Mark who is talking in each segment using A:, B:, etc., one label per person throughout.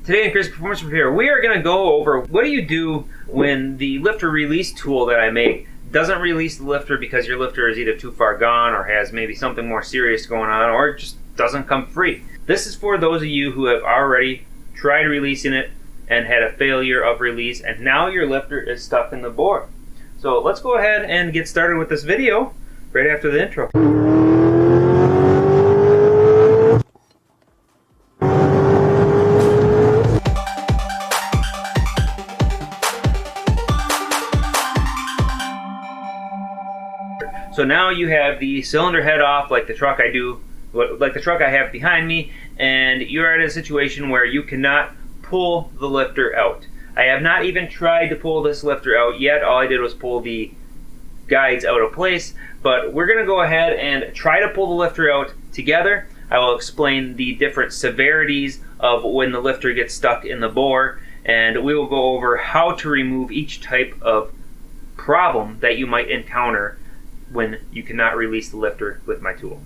A: Today in Crazed Performance Repair, we are going to go over what do you do when the lifter release tool that I make doesn't release the lifter because your lifter is either too far gone or has maybe something more serious going on, or it just doesn't come free. This is for those of you who have already tried releasing it and had a failure of release, and now your lifter is stuck in the bore. So let's go ahead and get started with this video right after the intro. So now you have the cylinder head off like the truck I have behind me, and you're in a situation where you cannot pull the lifter out. I have not even tried to pull this lifter out yet. All I did was pull the guides out of place, but we're going to go ahead and try to pull the lifter out together. I will explain the different severities of when the lifter gets stuck in the bore, and we will go over how to remove each type of problem that you might encounter when you cannot release the lifter with my tool.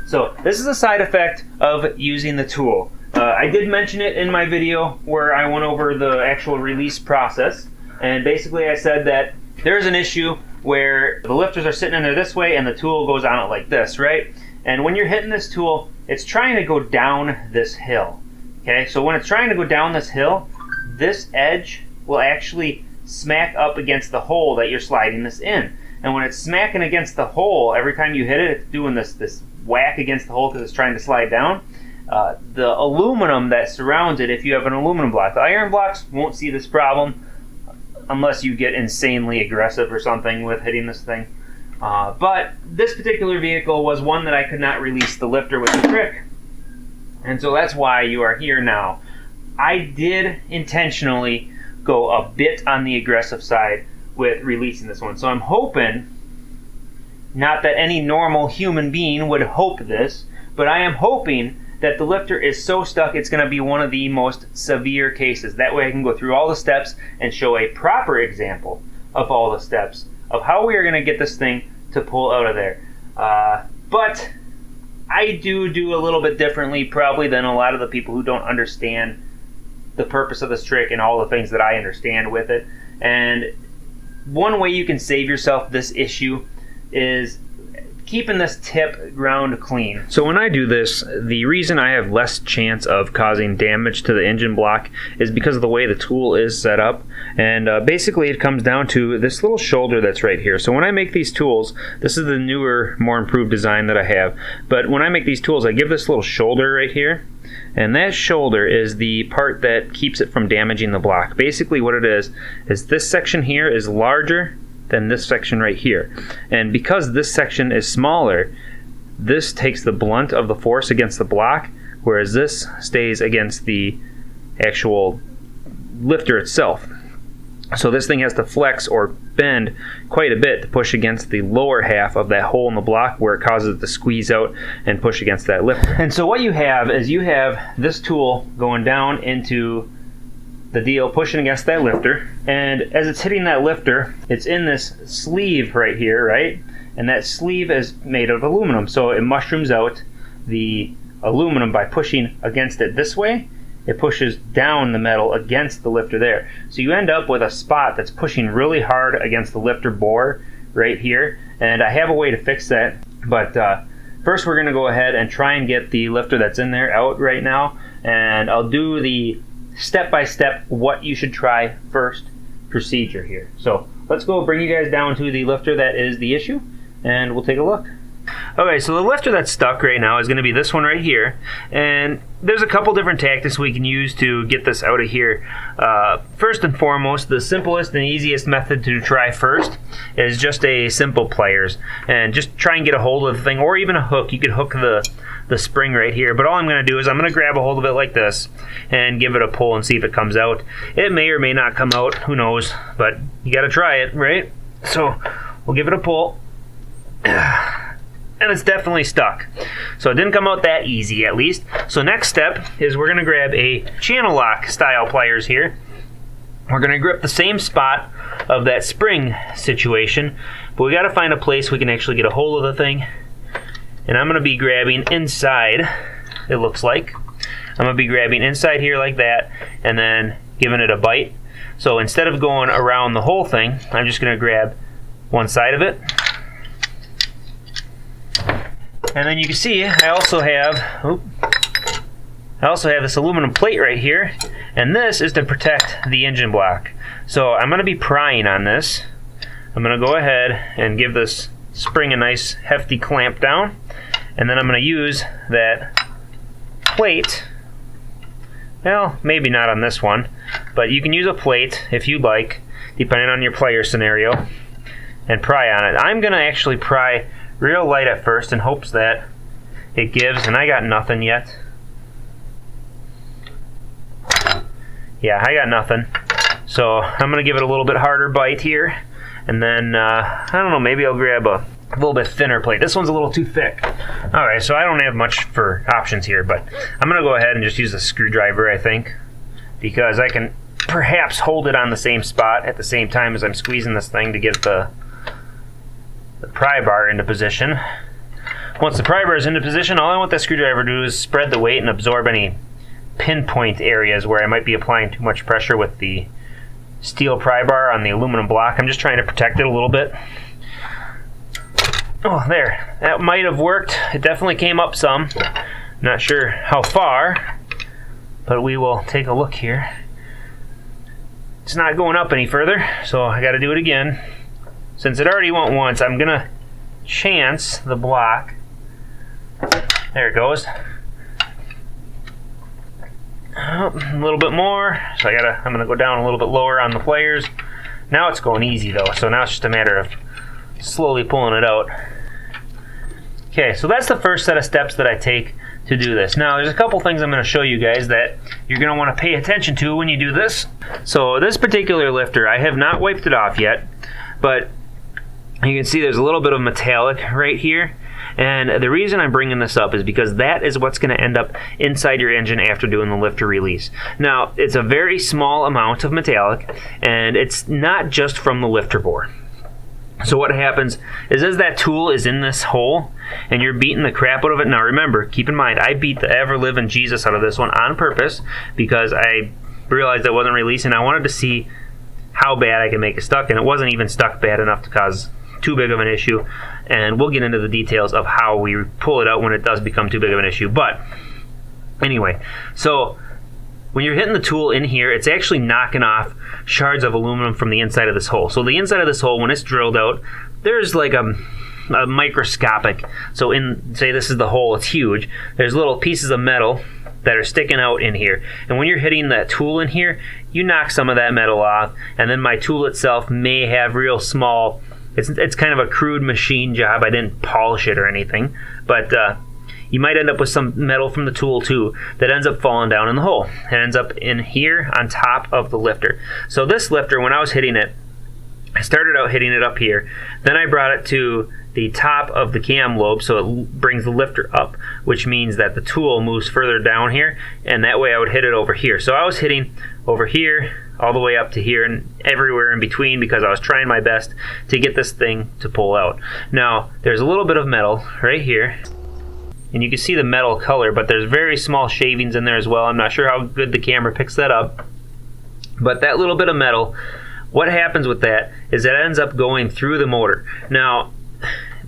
A: So this is a side effect of using the tool. I did mention it in my video where I went over the actual release process, and basically I said that there's an issue where the lifters are sitting in there this way and the tool goes on it like this, right? And when you're hitting this tool, it's trying to go down this hill. Okay, so when it's trying to go down this hill, this edge will actually smack up against the hole that you're sliding this in. And when it's smacking against the hole, every time you hit it, it's doing this whack against the hole because it's trying to slide down. The aluminum that surrounds it, if you have an aluminum block, the iron blocks won't see this problem unless you get insanely aggressive or something with hitting this thing. But this particular vehicle was one that I could not release the lifter with the trick. And so that's why you are here now. I did intentionally go a bit on the aggressive side with releasing this one. So I'm hoping, not that any normal human being would hope this, but I am hoping that the lifter is so stuck it's going to be one of the most severe cases. That way I can go through all the steps and show a proper example of all the steps of how we are going to get this thing to pull out of there. But I do a little bit differently probably than a lot of the people who don't understand the purpose of this trick and all the things that I understand with it. And one way you can save yourself this issue is keeping this tip ground clean. So when I do this, the reason I have less chance of causing damage to the engine block is because of the way the tool is set up. And basically it comes down to this little shoulder that's right here. So when I make these tools, this is the newer, more improved design that I have. But when I make these tools, I give this little shoulder right here. And that shoulder is the part that keeps it from damaging the block. Basically what it is this section here is larger than this section right here. And because this section is smaller, this takes the blunt of the force against the block, whereas this stays against the actual lifter itself. So this thing has to flex or bend quite a bit to push against the lower half of that hole in the block where it causes it to squeeze out and push against that lifter. And so what you have is you have this tool going down into the deal, pushing against that lifter, and as it's hitting that lifter, it's in this sleeve right here, right? And that sleeve is made of aluminum, so it mushrooms out the aluminum by pushing against it this way. It pushes down the metal against the lifter there. So you end up with a spot that's pushing really hard against the lifter bore right here. And I have a way to fix that. But first we're going to go ahead and try and get the lifter that's in there out right now. And I'll do the step-by-step what you should try first procedure here. So let's go bring you guys down to the lifter that is the issue, and we'll take a look. Okay, so the lifter that's stuck right now is going to be this one right here, and there's a couple different tactics we can use to get this out of here. First and foremost, the simplest and easiest method to try first is just a simple pliers, and just try and get a hold of the thing, or even a hook. You could hook the spring right here, but all I'm going to do is I'm going to grab a hold of it like this and give it a pull and see if it comes out. It may or may not come out, who knows, but you got to try it, right? So we'll give it a pull. And it's definitely stuck. So it didn't come out that easy, at least. So next step is we're going to grab a channel lock style pliers here. We're going to grip the same spot of that spring situation, but we got to find a place we can actually get a hold of the thing. And I'm going to be grabbing inside, it looks like, I'm going to be grabbing inside here like that and then giving it a bite. So instead of going around the whole thing, I'm just going to grab one side of it. And then you can see I also have this aluminum plate right here, and this is to protect the engine block. So I'm going to be prying on this. I'm going to go ahead and give this spring a nice hefty clamp down, and then I'm going to use that plate. Well, maybe not on this one, but you can use a plate if you'd like, depending on your player scenario, and pry on it. I'm going to actually pry real light at first in hopes that it gives, and I got nothing yet. Yeah, I got nothing. So I'm going to give it a little bit harder bite here, and then, I don't know, maybe I'll grab a little bit thinner plate. This one's a little too thick. Alright, so I don't have much for options here, but I'm going to go ahead and just use a screwdriver, I think, because I can perhaps hold it on the same spot at the same time as I'm squeezing this thing to get the pry bar into position. Once the pry bar is into position, all I want that screwdriver to do is spread the weight and absorb any pinpoint areas where I might be applying too much pressure with the steel pry bar on the aluminum block. I'm just trying to protect it a little bit. Oh, there. That might have worked. It definitely came up some. Not sure how far, but we will take a look here. It's not going up any further, so I got to do it again. Since it already went once, I'm going to chance the block. There it goes. Oh, a little bit more. So I'm going to go down a little bit lower on the players. Now it's going easy though, so now it's just a matter of slowly pulling it out. Okay, so that's the first set of steps that I take to do this. Now there's a couple things I'm going to show you guys that you're going to want to pay attention to when you do this. So this particular lifter, I have not wiped it off yet, but you can see there's a little bit of metallic right here. And the reason I'm bringing this up is because that is what's going to end up inside your engine after doing the lifter release. Now, it's a very small amount of metallic, and it's not just from the lifter bore. So what happens is as that tool is in this hole, and you're beating the crap out of it. Now remember, keep in mind, I beat the ever-living Jesus out of this one on purpose because I realized I wasn't releasing. I wanted to see how bad I could make it stuck, and it wasn't even stuck bad enough to cause too big of an issue, and we'll get into the details of how we pull it out when it does become too big of an issue. But anyway, so when you're hitting the tool in here, it's actually knocking off shards of aluminum from the inside of this hole. So the inside of this hole, when it's drilled out, there's like a microscopic, so say this is the hole, it's huge, there's little pieces of metal that are sticking out in here, and when you're hitting that tool in here, you knock some of that metal off, and then my tool itself may have real small, it's kind of a crude machine job. I didn't polish it or anything, but you might end up with some metal from the tool too that ends up falling down in the hole. It ends up in here on top of the lifter. So this lifter, when I was hitting it, I started out hitting it up here, then I brought it to the top of the cam lobe, so it brings the lifter up, which means that the tool moves further down here, and that way I would hit it over here. So I was hitting over here all the way up to here and everywhere in between because I was trying my best to get this thing to pull out. Now there's a little bit of metal right here, and you can see the metal color, but there's very small shavings in there as well. I'm not sure how good the camera picks that up, but that little bit of metal, what happens with that is it ends up going through the motor. Now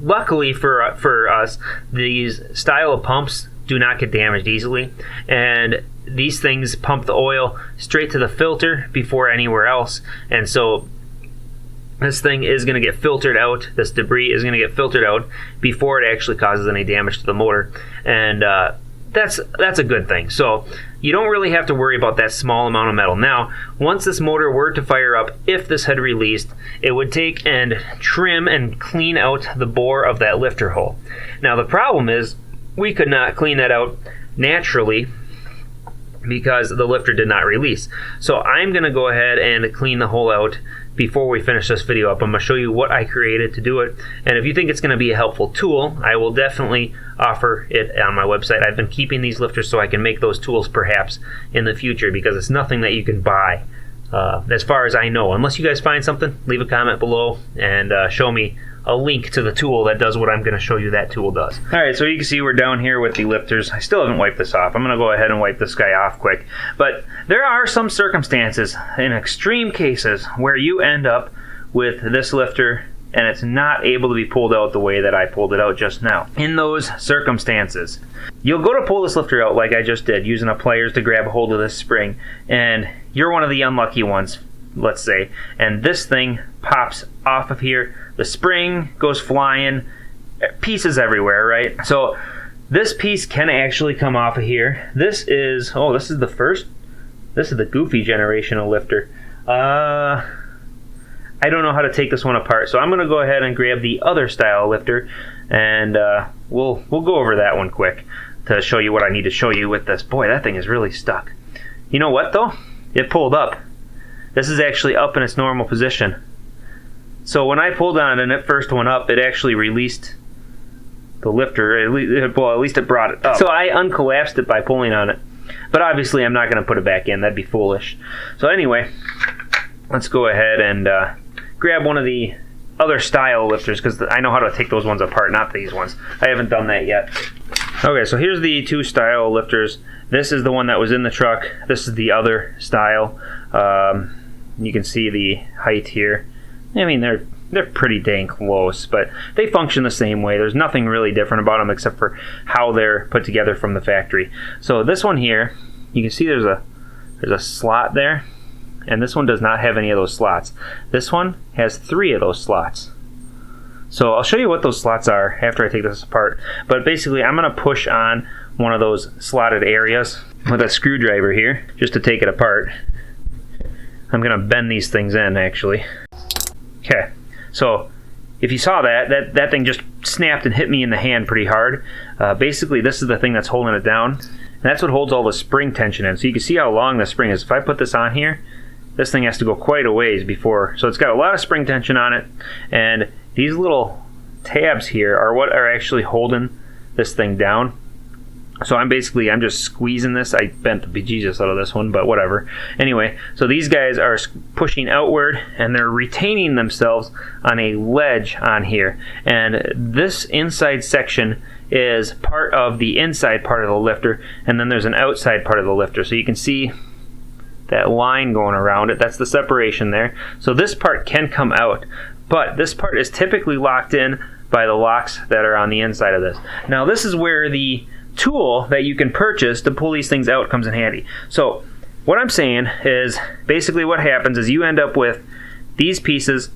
A: luckily for us, these style of pumps do not get damaged easily, and these things pump the oil straight to the filter before anywhere else, and so this thing is going to get filtered out, this debris is going to get filtered out before it actually causes any damage to the motor, and that's a good thing. So you don't really have to worry about that small amount of metal. Now, once this motor were to fire up, if this had released, it would take and trim and clean out the bore of that lifter hole. Now the problem is we could not clean that out naturally because the lifter did not release. So I'm going to go ahead and clean the hole out before we finish this video up. I'm going to show you what I created to do it, and if you think it's going to be a helpful tool, I will definitely offer it on my website. I've been keeping these lifters so I can make those tools perhaps in the future because it's nothing that you can buy. as far as I know. Unless you guys find something, leave a comment below and show me a link to the tool that does what I'm going to show you that tool does. Alright, so you can see we're down here with the lifters. I still haven't wiped this off. I'm going to go ahead and wipe this guy off quick. But there are some circumstances, in extreme cases, where you end up with this lifter and it's not able to be pulled out the way that I pulled it out just now. In those circumstances, you'll go to pull this lifter out like I just did, using a pliers to grab a hold of this spring, and you're one of the unlucky ones, let's say, and this thing pops off of here. The spring goes flying, pieces everywhere, right? So this piece can actually come off of here. This is the goofy generation of lifter. I don't know how to take this one apart, so I'm going to go ahead and grab the other style lifter, and we'll go over that one quick to show you what I need to show you with this. Boy, that thing is really stuck. You know what, though? It pulled up. This is actually up in its normal position. So when I pulled on it and it first went up, it actually released the lifter. At least it brought it up. So I uncollapsed it by pulling on it. But obviously I'm not going to put it back in. That'd be foolish. So anyway, let's go ahead and grab one of the other style lifters, because I know how to take those ones apart, not these ones. I haven't done that yet. Okay, so here's the two style lifters. This is the one that was in the truck. This is the other style. You can see the height here. I mean, they're pretty dang close, but they function the same way. There's nothing really different about them except for how they're put together from the factory. So this one here, you can see there's a slot there, and this one does not have any of those slots. This one has 3 of those slots. So I'll show you what those slots are after I take this apart. But basically, I'm going to push on one of those slotted areas with a screwdriver here just to take it apart. I'm going to bend these things in, actually. Okay, so if you saw that thing just snapped and hit me in the hand pretty hard. Basically, this is the thing that's holding it down, and that's what holds all the spring tension in. So you can see how long the spring is. If I put this on here, this thing has to go quite a ways before. So it's got a lot of spring tension on it, and these little tabs here are what are actually holding this thing down. So I'm just squeezing this. I bent the bejesus out of this one, but whatever. Anyway, so these guys are pushing outward, and they're retaining themselves on a ledge on here. And this inside section is part of the inside part of the lifter, and then there's an outside part of the lifter. So you can see that line going around it. That's the separation there. So this part can come out, but this part is typically locked in by the locks that are on the inside of this. Now this is where the tool that you can purchase to pull these things out comes in handy. So what I'm saying is basically what happens is you end up with these pieces.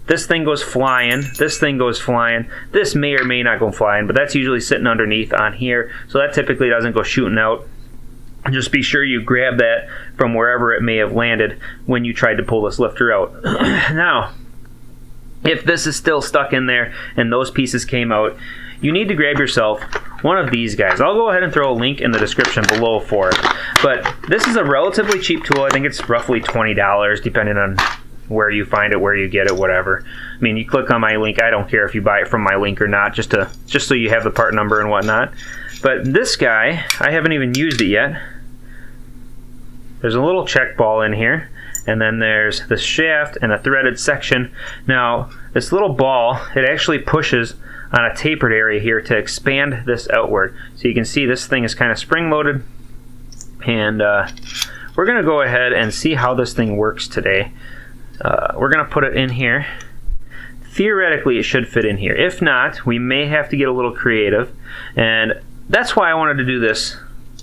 A: This thing goes flying, this thing goes flying, this may or may not go flying, but that's usually sitting underneath on here, so that typically doesn't go shooting out. Just be sure you grab that from wherever it may have landed when you tried to pull this lifter out. Now, if this is still stuck in there and those pieces came out, you need to grab yourself one of these guys. I'll go ahead and throw a link in the description below for it. But this is a relatively cheap tool. I think it's roughly $20 depending on where you find it, where you get it, whatever. I mean, you click on my link. I don't care if you buy it from my link or not, just so you have the part number and whatnot. But this guy, I haven't even used it yet. There's a little check ball in here, and then there's the shaft and a threaded section. Now, this little ball, it actually pushes on a tapered area here to expand this outward. So you can see this thing is kind of spring-loaded, and we're going to go ahead and see how this thing works today. We're going to put it in here. Theoretically, it should fit in here. If not, we may have to get a little creative, and that's why I wanted to do this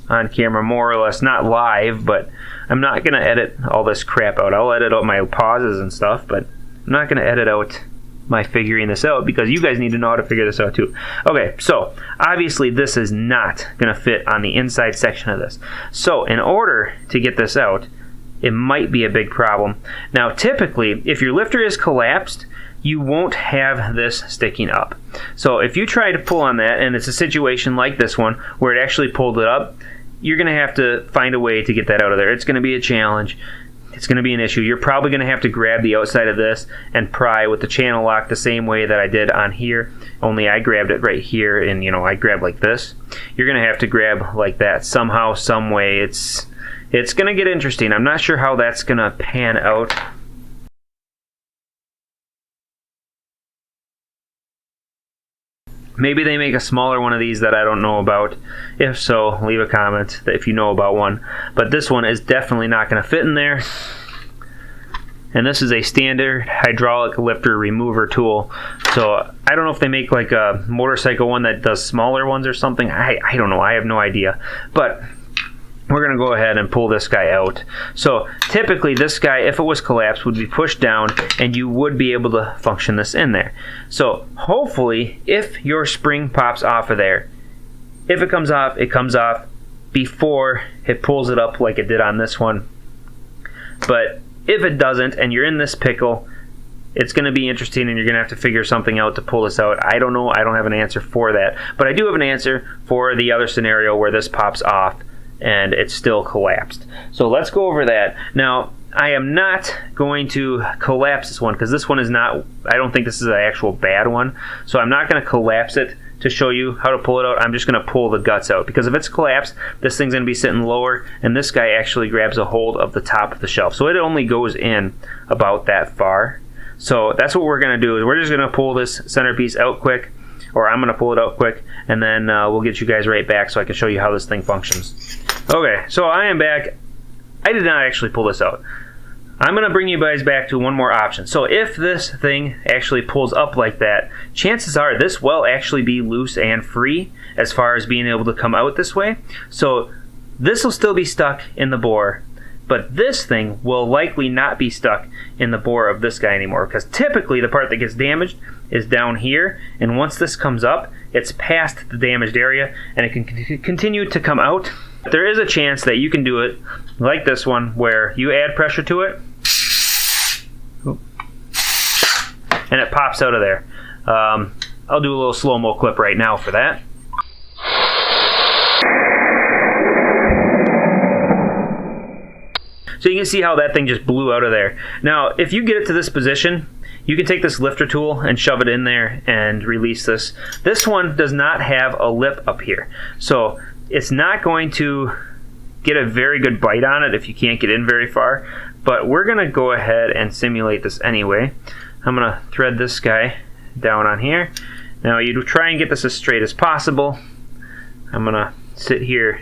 A: on camera, more or less, not live, but I'm not going to edit all this crap out. I'll edit out my pauses and stuff, but I'm not going to edit out my figuring this out, because you guys need to know how to figure this out too. Okay, so obviously this is not going to fit on the inside section of this. So in order to get this out, it might be a big problem. Now typically, if your lifter is collapsed, you won't have this sticking up. So if you try to pull on that and it's a situation like this one where it actually pulled it up, you're going to have to find a way to get that out of there. It's going to be a challenge. It's going to be an issue. You're probably going to have to grab the outside of this and pry with the channel lock the same way that I did on here, only I grabbed it right here, and I grabbed like this. You're going to have to grab like that somehow, some way. It's it's going to get interesting. I'm not sure how that's going to pan out. Maybe they make a smaller one of these that I don't know about. If so, leave a comment if you know about one. But this one is definitely not going to fit in there. And this is a standard hydraulic lifter remover tool. So I don't know if they make like a motorcycle one that does smaller ones or something. I don't know. I have no idea. But we're going to go ahead and pull this guy out. So typically this guy, if it was collapsed, would be pushed down and you would be able to function this in there. So hopefully if your spring pops off of there, if it comes off before it pulls it up like it did on this one. But if it doesn't and you're in this pickle, it's going to be interesting and you're going to have to figure something out to pull this out. I don't know. I don't have an answer for that. But I do have an answer for the other scenario where this pops off and it's still collapsed. So let's go over that. Now, I am not going to collapse this one because this one is not, I don't think this is an actual bad one. So I'm not going to collapse it to show you how to pull it out. I'm just going to pull the guts out because if it's collapsed, this thing's going to be sitting lower and this guy actually grabs a hold of the top of the shelf. So it only goes in about that far. So that's what we're going to do. Is we're just going to pull this centerpiece out quick, or I'm going to pull it out quick, and then we'll get you guys right back so I can show you how this thing functions. Okay, so I am back. I did not actually pull this out. I'm going to bring you guys back to one more option. So if this thing actually pulls up like that, chances are this will actually be loose and free as far as being able to come out this way. So this will still be stuck in the bore, but this thing will likely not be stuck in the bore of this guy anymore, because typically the part that gets damaged is down here, and once this comes up, it's past the damaged area and it can continue to come out. There is a chance that you can do it like this one where you add pressure to it and it pops out of there. I'll do a little slow-mo clip right now for that. So you can see how that thing just blew out of there. Now, if you get it to this position, you can take this lifter tool and shove it in there and release this. This one does not have a lip up here. So it's not going to get a very good bite on it if you can't get in very far. But we're going to go ahead and simulate this anyway. I'm going to thread this guy down on here. Now you try and get this as straight as possible. I'm going to sit here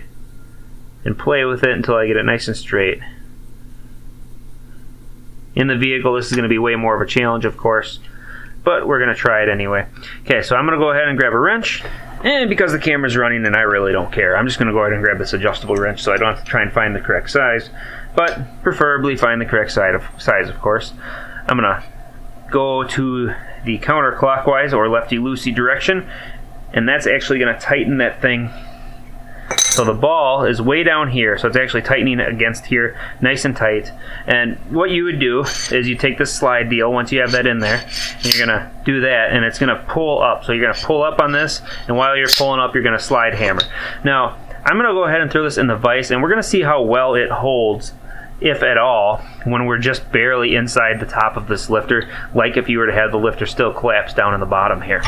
A: and play with it until I get it nice and straight. In the vehicle, this is going to be way more of a challenge, of course, but we're going to try it anyway. Okay, so I'm going to go ahead and grab a wrench, and because the camera's running and I really don't care, I'm just going to go ahead and grab this adjustable wrench so I don't have to try and find the correct size, but preferably find the correct size, of course. I'm going to go to the counterclockwise or lefty-loosey direction, and that's actually going to tighten that thing. So the ball is way down here, so it's actually tightening against here, nice and tight. And what you would do is you take this slide deal, once you have that in there, and you're going to do that, and it's going to pull up. So you're going to pull up on this, and while you're pulling up, you're going to slide hammer. Now, I'm going to go ahead and throw this in the vise, and we're going to see how well it holds, if at all, when we're just barely inside the top of this lifter, like if you were to have the lifter still collapsed down in the bottom here.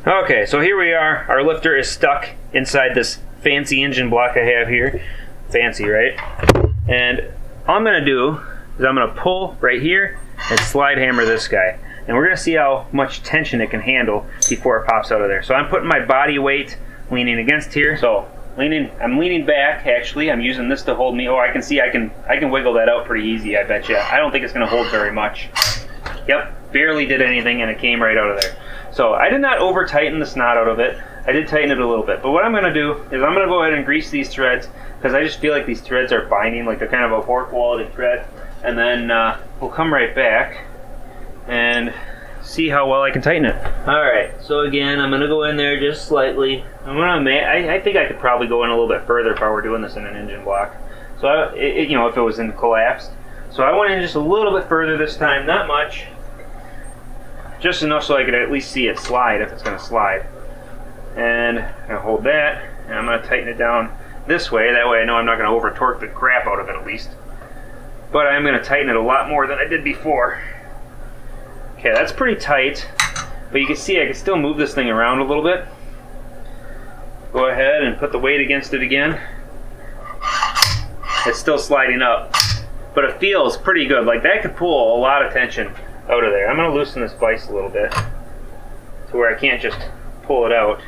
A: Okay, so here we are. Our lifter is stuck inside this fancy engine block I have here. Fancy, right? And all I'm going to do is I'm going to pull right here and slide hammer this guy. And we're going to see how much tension it can handle before it pops out of there. So I'm putting my body weight leaning against here. So I'm leaning back, actually. I'm using this to hold me. Oh, I can see I can wiggle that out pretty easy, I bet you. I don't think it's going to hold very much. Yep, barely did anything and it came right out of there. So I did not over tighten the snot out of it. I did tighten it a little bit, but what I'm going to do is I'm going to go ahead and grease these threads because I just feel like these threads are binding, like they're kind of a poor quality thread, and then we'll come right back and see how well I can tighten it. Alright, so again, I'm going to go in there just slightly. I think I could probably go in a little bit further if I were doing this in an engine block. So, you know, if it was in collapsed. So I went in just a little bit further this time, not much. Just enough so I could at least see it slide if it's going to slide. And I'm going to hold that, and I'm going to tighten it down this way. That way I know I'm not going to over torque the crap out of it at least. But I'm going to tighten it a lot more than I did before. Okay, that's pretty tight, but you can see I can still move this thing around a little bit. Go ahead and put the weight against it again. it's still sliding up. But it feels pretty good. Like that could pull a lot of tension out of there. I'm going to loosen this vise a little bit to where I can't just pull it out,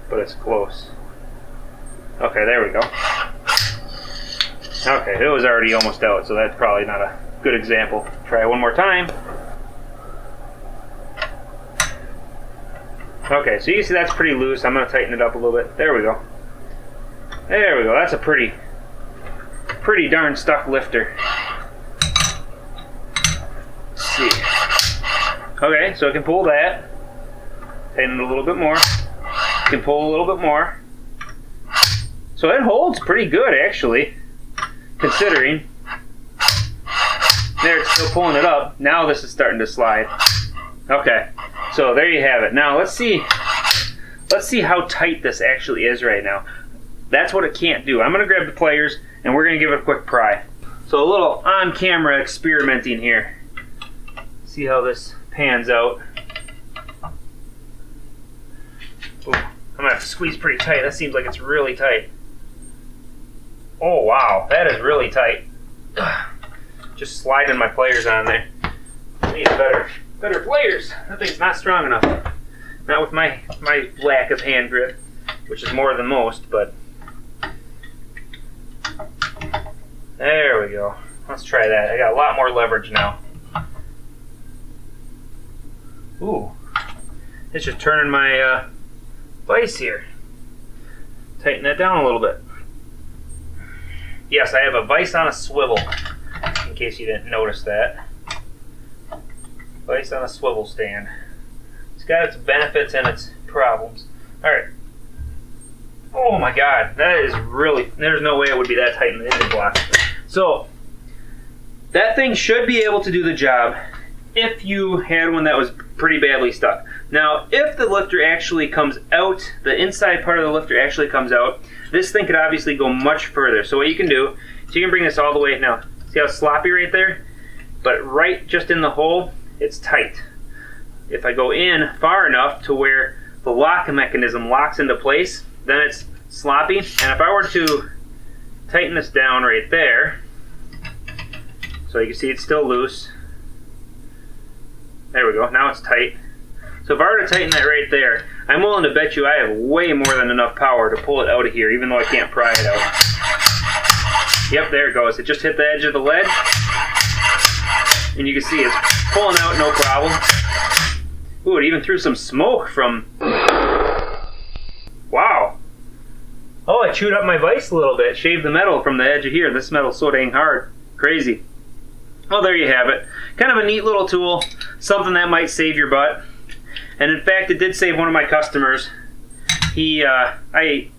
A: but it's close. Okay, there we go. Okay, it was already almost out, so that's probably not a good example. Try it one more time. Okay, so you can see that's pretty loose. I'm going to tighten it up a little bit. There we go. There we go. That's a pretty darn stuck lifter. Let's see. Okay, so I can pull that. Tighten it a little bit more. Can pull a little bit more. So it holds pretty good, actually, considering. There, it's still pulling it up. Now this is starting to slide. Okay, so there you have it. Now let's see how tight this actually is right now. That's what it can't do. I'm going to grab the pliers and we're going to give it a quick pry. So a little on-camera experimenting here. See how this pans out. Ooh, I'm going to have to squeeze pretty tight. That seems like it's really tight. Oh wow, that is really tight. Just sliding my pliers on there. I need better pliers. That thing's not strong enough. Not with my lack of hand grip, which is more than most, but there we go. Let's try that. I got a lot more leverage now. Ooh, it's just turning my vise here. Tighten that down a little bit. Yes, I have a vise on a swivel, in case you didn't notice that. Vise on a swivel stand. It's got its benefits and its problems. Alright. Oh my god, that is really, there's no way it would be that tight in the engine block. So, that thing should be able to do the job if you had one that was pretty badly stuck. Now, if the lifter actually comes out, the inside part of the lifter actually comes out, this thing could obviously go much further. So what you can do, so you can bring this all the way, now, see how sloppy right there? But right just in the hole, it's tight. If I go in far enough to where the lock mechanism locks into place, then it's sloppy. And if I were to tighten this down right there, so you can see it's still loose. There we go, now it's tight. So if I were to tighten that right there, I'm willing to bet you I have way more than enough power to pull it out of here, even though I can't pry it out. Yep, there it goes. It just hit the edge of the lead. And you can see it's pulling out no problem. Ooh, it even threw some smoke from... Wow. Oh, I chewed up my vise a little bit. Shaved the metal from the edge of here. This metal's so dang hard. Crazy. Well, there you have it. Kind of a neat little tool. Something that might save your butt. And in fact, it did save one of my customers. I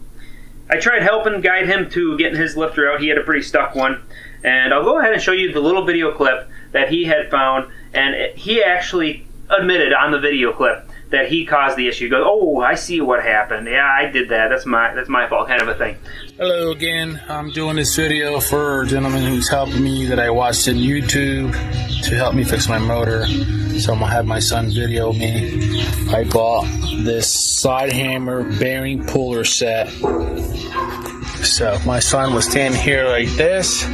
A: tried helping guide him to getting his lifter out. He had a pretty stuck one. And I'll go ahead and show you the little video clip that he had found. And he actually admitted on the video clip that he caused the issue. He goes, oh, I see what happened. Yeah, I did that. That's my fault, kind of a thing.
B: Hello again. I'm doing this video for a gentleman who's helping me that I watched on YouTube to help me fix my motor. So I'm going to have my son video me. I bought this side hammer bearing puller set. So my son was standing here like this.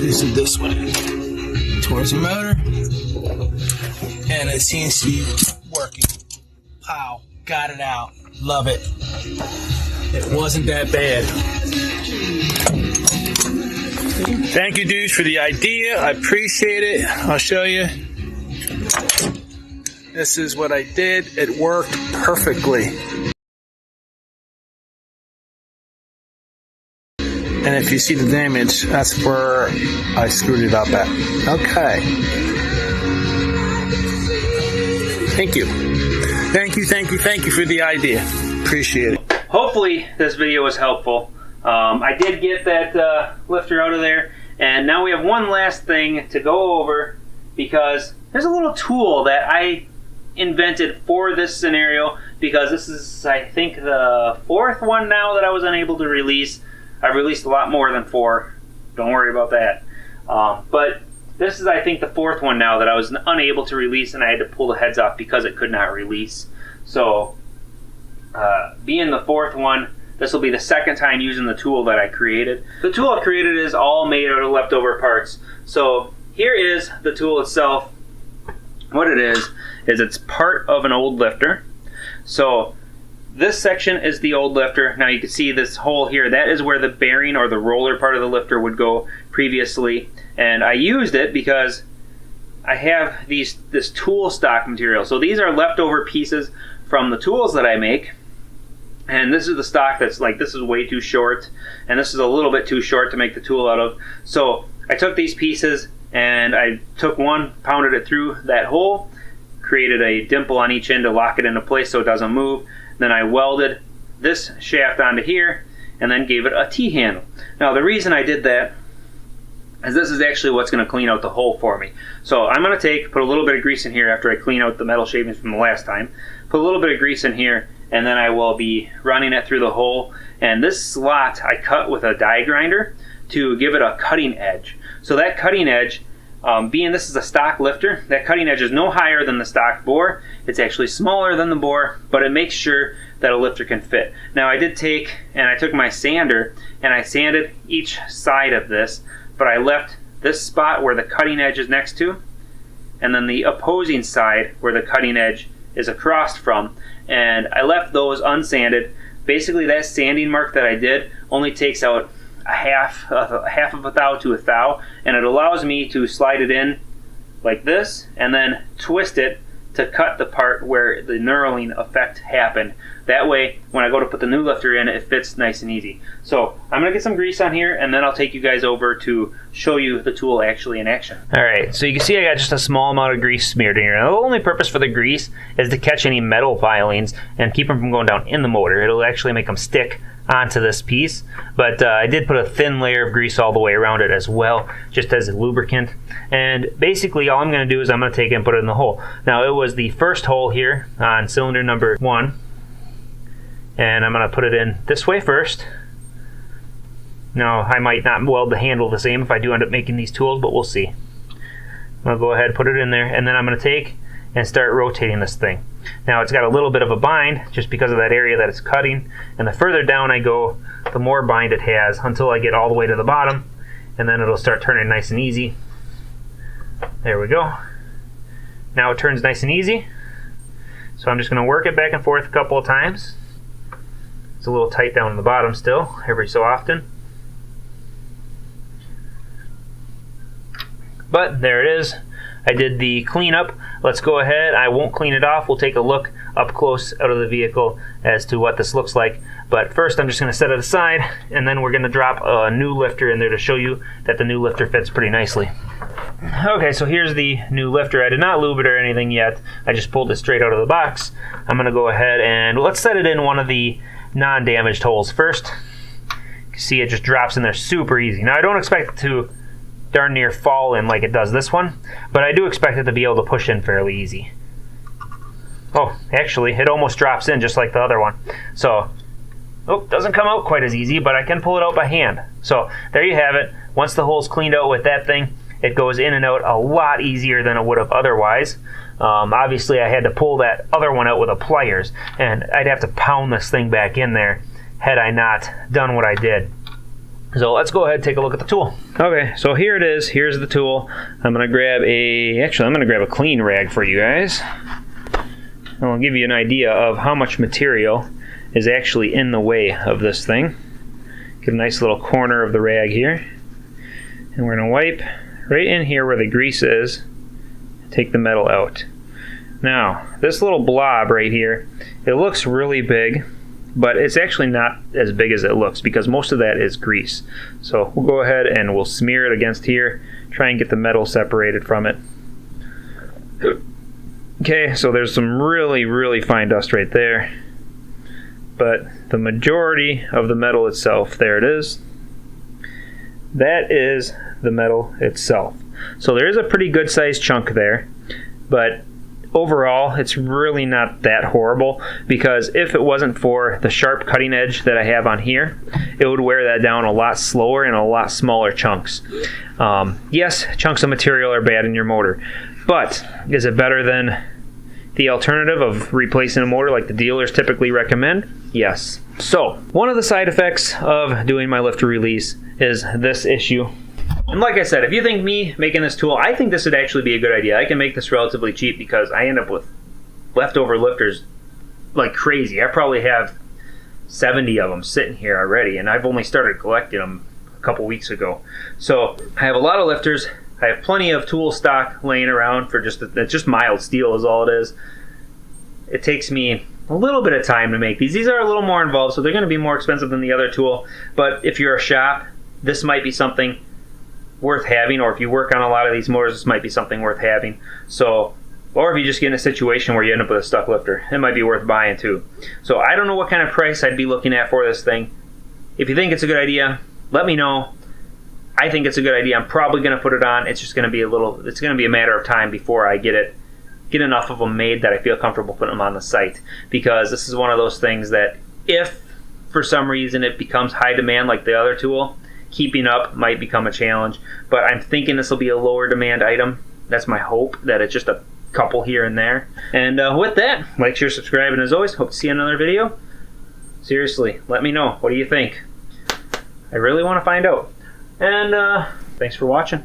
B: Facing this way towards the motor. And it seems to be working. Pow. Got it out. Love it. It wasn't that bad. Thank you, dudes, for the idea. I appreciate it. I'll show you. This is what I did. It worked perfectly. And if you see the damage, that's where I screwed it up at. Okay. Thank you. Thank you for the idea. Appreciate it.
A: Hopefully this video was helpful. I did get that lifter out of there, and now we have one last thing to go over, because there's a little tool that I invented for this scenario, because this is, I think, the fourth one now that I was unable to release. I've released a lot more than 4. Don't worry about that. But this is, I think, the 4th one now that I was unable to release, and I had to pull the heads off because it could not release. So, being the 4th one, This will be the second time using the tool that I created. The tool I created is all made out of leftover parts. So here is the tool itself. What it is it's part of an old lifter. So this section is the old lifter. Now you can see this hole here. That is where the bearing or the roller part of the lifter would go previously. And I used it because I have this tool stock material. So these are leftover pieces from the tools that I make. And this is the stock that's like, this is way too short. And this is a little bit too short to make the tool out of. So I took these pieces and I took one, pounded it through that hole, created a dimple on each end to lock it into place so it doesn't move. Then I welded this shaft onto here and then gave it a T-handle. Now the reason I did that is this is actually what's going to clean out the hole for me. So I'm going to put a little bit of grease in here after I clean out the metal shavings from the last time. Put a little bit of grease in here and then I will be running it through the hole. And this slot I cut with a die grinder to give it a cutting edge. So that cutting edge, being this is a stock lifter, that cutting edge is no higher than the stock bore. It's actually smaller than the bore, but it makes sure that a lifter can fit. Now I took my sander and I sanded each side of this, but I left this spot where the cutting edge is next to, and then the opposing side where the cutting edge is across from, and I left those unsanded. Basically that sanding mark that I did only takes out a half of a thou to a thou, and it allows me to slide it in like this and then twist it to cut the part where the knurling effect happened. That way when I go to put the new lifter in, it fits nice and easy. So I'm gonna get some grease on here and then I'll take you guys over to show you the tool actually in action. Alright, so you can see I got just a small amount of grease smeared in here. Now, the only purpose for the grease is to catch any metal filings and keep them from going down in the motor. It'll actually make them stick onto this piece, but I did put a thin layer of grease all the way around it as well, just as a lubricant. And basically all I'm going to do is I'm going to take it and put it in the hole. Now it was the first hole here on cylinder number 1, and I'm going to put it in this way first. Now I might not weld the handle the same if I do end up making these tools, but we'll see. I'll go ahead and put it in there, and then I'm going to take and start rotating this thing. Now it's got a little bit of a bind just because of that area that it's cutting, and the further down I go, the more bind it has until I get all the way to the bottom, and then it'll start turning nice and easy. There we go. Now it turns nice and easy. So I'm just going to work it back and forth a couple of times. It's a little tight down in the bottom still, every so often. But there it is. I did the cleanup. Let's go ahead. I won't clean it off. We'll take a look up close out of the vehicle as to what this looks like. But first I'm just going to set it aside, and then we're going to drop a new lifter in there to show you that the new lifter fits pretty nicely. Okay, so here's the new lifter. I did not lube it or anything yet. I just pulled it straight out of the box. I'm going to go ahead and let's set it in one of the non-damaged holes first. You can see it just drops in there super easy. Now I don't expect it to darn near fall in like it does this one, but I do expect it to be able to push in fairly easy. Oh, actually it almost drops in just like the other one. So, doesn't come out quite as easy, but I can pull it out by hand. So there you have it. Once the hole's cleaned out with that thing, it goes in and out a lot easier than it would have otherwise. Obviously I had to pull that other one out with a pliers, and I'd have to pound this thing back in there had I not done what I did. So let's go ahead and take a look at the tool. Okay, so here it is. Here's the tool. I'm going to grab a clean rag for you guys. And I'll give you an idea of how much material is actually in the way of this thing. Get a nice little corner of the rag here. And we're going to wipe right in here where the grease is. Take the metal out. Now, this little blob right here, it looks really big, but it's actually not as big as it looks because most of that is grease. So we'll go ahead and we'll smear it against here, try and get the metal separated from it. Okay, so there's some really, really fine dust right there. But the majority of the metal itself, there it is. That is the metal itself. So there is a pretty good sized chunk there, but overall, it's really not that horrible, because if it wasn't for the sharp cutting edge that I have on here, it would wear that down a lot slower in a lot smaller chunks. Yes, chunks of material are bad in your motor, but is it better than the alternative of replacing a motor like the dealers typically recommend? Yes. So, one of the side effects of doing my lifter release is this issue. And like I said, if you think me making this tool, I think this would actually be a good idea. I can make this relatively cheap because I end up with leftover lifters like crazy. I probably have 70 of them sitting here already, and I've only started collecting them a couple weeks ago. So I have a lot of lifters. I have plenty of tool stock laying around for just mild steel is all it is. It takes me a little bit of time to make these. These are a little more involved, so they're going to be more expensive than the other tool. But if you're a shop, this might be something worth having, or if you work on a lot of these motors, this might be something worth having. So, or if you just get in a situation where you end up with a stuck lifter, it might be worth buying too. So I don't know what kind of price I'd be looking at for this thing. If you think it's a good idea, let me know. I think it's a good idea. I'm probably going to put it on. It's just going to be it's going to be a matter of time before I get enough of them made that I feel comfortable putting them on the site, because this is one of those things that if for some reason it becomes high demand like the other tool, keeping up might become a challenge. But I'm thinking this will be a lower demand item. That's my hope, that it's just a couple here and there. And with that, like, share, subscribe, and as always, hope to see you in another video. Seriously, let me know. What do you think? I really want to find out. And thanks for watching.